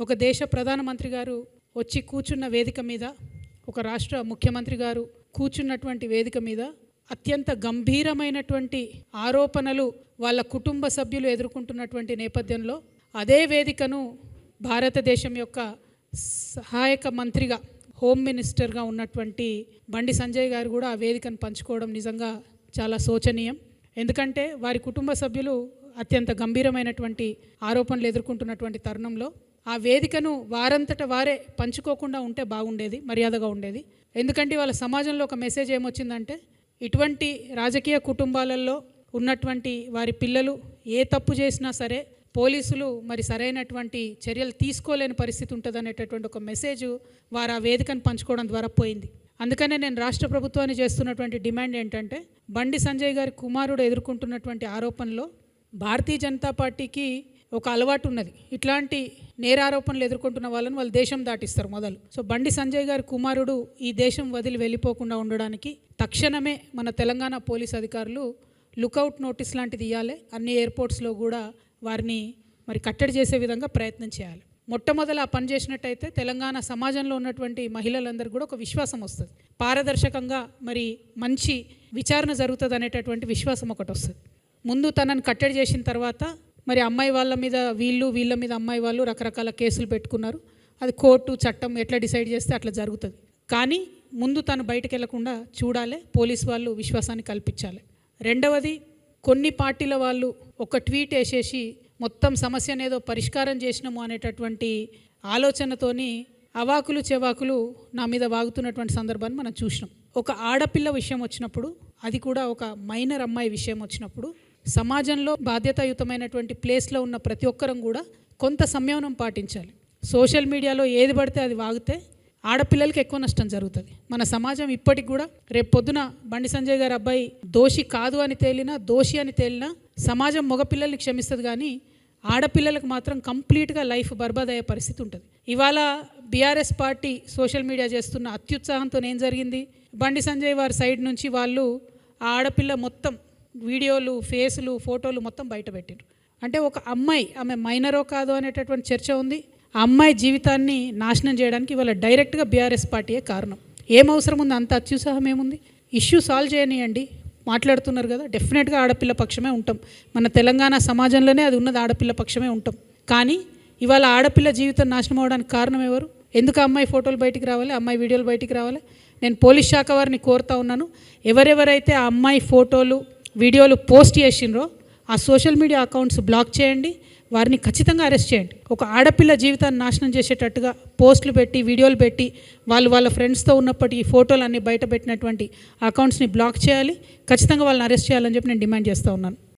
ఒక దేశ ప్రధానమంత్రి గారు వచ్చి కూర్చున్న వేదిక మీద, ఒక రాష్ట్ర ముఖ్యమంత్రి గారు కూర్చున్నటువంటి వేదిక మీద అత్యంత గంభీరమైనటువంటి ఆరోపణలు వాళ్ళ కుటుంబ సభ్యులు ఎదుర్కొంటున్నటువంటి నేపథ్యంలో అదే వేదికను భారతదేశం యొక్క సహాయక మంత్రిగా, హోమ్ మినిస్టర్గా ఉన్నటువంటి బండి సంజయ్ గారు కూడా ఆ వేదికను పంచుకోవడం నిజంగా చాలా శోచనీయం. ఎందుకంటే వారి కుటుంబ సభ్యులు అత్యంత గంభీరమైనటువంటి ఆరోపణలు ఎదుర్కొంటున్నటువంటి తరుణంలో ఆ వేదికను వారంతట వారే పంచుకోకుండా ఉంటే బాగుండేది, మర్యాదగా ఉండేది. ఎందుకంటే వాళ్ళ సమాజంలో ఒక మెసేజ్ ఏమొచ్చిందంటే, ఇటువంటి రాజకీయ కుటుంబాలలో ఉన్నటువంటి వారి పిల్లలు ఏ తప్పు చేసినా సరే పోలీసులు మరి సరైనటువంటి చర్యలు తీసుకోలేని పరిస్థితి ఉంటుంది అనేటటువంటి ఒక మెసేజ్ వారు ఆ వేదికను పంచుకోవడం ద్వారా పోయింది. అందుకనే నేను రాష్ట్ర ప్రభుత్వాన్ని చేస్తున్నటువంటి డిమాండ్ ఏంటంటే, బండి సంజయ్ గారి కుమారుడు ఎదుర్కొంటున్నటువంటి ఆరోపణలో భారతీయ జనతా పార్టీకి ఒక అలవాటు ఉన్నది. ఇట్లాంటి నేరారోపణలు ఎదుర్కొంటున్న వాళ్ళని వాళ్ళు దేశం దాటిస్తారు మొదలు. సో బండి సంజయ్ గారి కుమారుడు ఈ దేశం వదిలి వెళ్ళిపోకుండా ఉండడానికి తక్షణమే మన తెలంగాణ పోలీస్ అధికారులు లుకౌట్ నోటీస్ లాంటిది ఇవ్వాలి. అన్ని ఎయిర్పోర్ట్స్లో కూడా వారిని మరి కట్టడి చేసే విధంగా ప్రయత్నం చేయాలి. మొట్టమొదలు ఆ పని చేసినట్టయితే తెలంగాణ సమాజంలో ఉన్నటువంటి మహిళలందరూ కూడా ఒక విశ్వాసం వస్తుంది. పారదర్శకంగా మరి మంచి విచారణ జరుగుతుంది అనేటటువంటి విశ్వాసం ఒకటి వస్తుంది. ముందు తనని కట్టడి చేసిన తర్వాత మరి అమ్మాయి వాళ్ళ మీద వీళ్ళ మీద అమ్మాయి వాళ్ళు రకరకాల కేసులు పెట్టుకున్నారు. అది కోర్టు చట్టం ఎట్లా డిసైడ్ చేస్తే అట్లా జరుగుతుంది. కానీ ముందు తను బయటకు వెళ్లకుండా చూడాలి, పోలీస్ వాళ్ళు విశ్వాసాన్ని కల్పించాలి. రెండవది, కొన్ని పార్టీల వాళ్ళు ఒక ట్వీట్ వేసేసి మొత్తం సమస్యను ఏదో పరిష్కారం చేసినాము అనేటటువంటి ఆలోచనతోని అవాకులు చెవాకులు నా మీద వాగుతున్నటువంటి సందర్భాన్ని మనం చూసినాం. ఒక ఆడపిల్ల విషయం వచ్చినప్పుడు, అది కూడా ఒక మైనర్ అమ్మాయి విషయం వచ్చినప్పుడు సమాజంలో బాధ్యతాయుతమైనటువంటి ప్లేస్లో ఉన్న ప్రతి ఒక్కరం కూడా కొంత సంయమనం పాటించాలి. సోషల్ మీడియాలో ఏది పడితే అది వాగితే ఆడపిల్లలకి ఎక్కువ నష్టం జరుగుతుంది. మన సమాజం ఇప్పటికి కూడా రేపు పొద్దున బండి సంజయ్ గారి అబ్బాయి దోషి కాదు అని తేలినా, దోషి అని తేలినా సమాజం మగపిల్లల్ని క్షమిస్తుంది, కానీ ఆడపిల్లలకు మాత్రం కంప్లీట్గా లైఫ్ బర్బాద్ అయ్యే పరిస్థితి ఉంటుంది. ఇవాళ బీఆర్ఎస్ పార్టీ సోషల్ మీడియా చేస్తున్న అత్యుత్సాహంతో ఏం జరిగింది, బండి సంజయ్ వారి సైడ్ నుంచి వాళ్ళు ఆ ఆడపిల్ల మొత్తం వీడియోలు, ఫేసులు, ఫోటోలు మొత్తం బయట పెట్టారు. అంటే ఒక అమ్మాయి, ఆమె మైనరో కాదో అనేటటువంటి చర్చ ఉంది. ఆ అమ్మాయి జీవితాన్ని నాశనం చేయడానికి ఇవాళ డైరెక్ట్గా బీఆర్ఎస్ పార్టీయే కారణం. ఏం అవసరం ఉంది, అంత అత్యుత్సాహం ఏముంది? ఇష్యూ సాల్వ్ చేయనియండి. మాట్లాడుతున్నారు కదా, డెఫినెట్గా ఆడపిల్ల పక్షమే ఉంటాం. మన తెలంగాణ సమాజంలోనే అది ఉన్నది, ఆడపిల్ల పక్షమే ఉంటాం. కానీ ఇవాళ ఆడపిల్ల జీవితం నాశనం అవడానికి కారణం ఎవరు? ఎందుకు అమ్మాయి ఫోటోలు బయటికి రావాలి, అమ్మాయి వీడియోలు బయటికి రావాలి? నేను పోలీస్ శాఖ వారిని కోరుతా ఉన్నాను, ఎవరెవరైతే ఆ అమ్మాయి ఫోటోలు, వీడియోలు పోస్ట్ చేసిండ్రో ఆ సోషల్ మీడియా అకౌంట్స్ బ్లాక్ చేయండి, వారిని ఖచ్చితంగా అరెస్ట్ చేయండి. ఒక ఆడపిల్ల జీవితాన్ని నాశనం చేసేటట్టుగా పోస్టులు పెట్టి, వీడియోలు పెట్టి, వాళ్ళ ఫ్రెండ్స్తో ఉన్నప్పటికీ ఫోటోలు అన్నీ బయట పెట్టినటువంటి అకౌంట్స్ని బ్లాక్ చేయాలి. ఖచ్చితంగా వాళ్ళని అరెస్ట్ చేయాలని చెప్పి నేను డిమాండ్ చేస్తూ ఉన్నాను.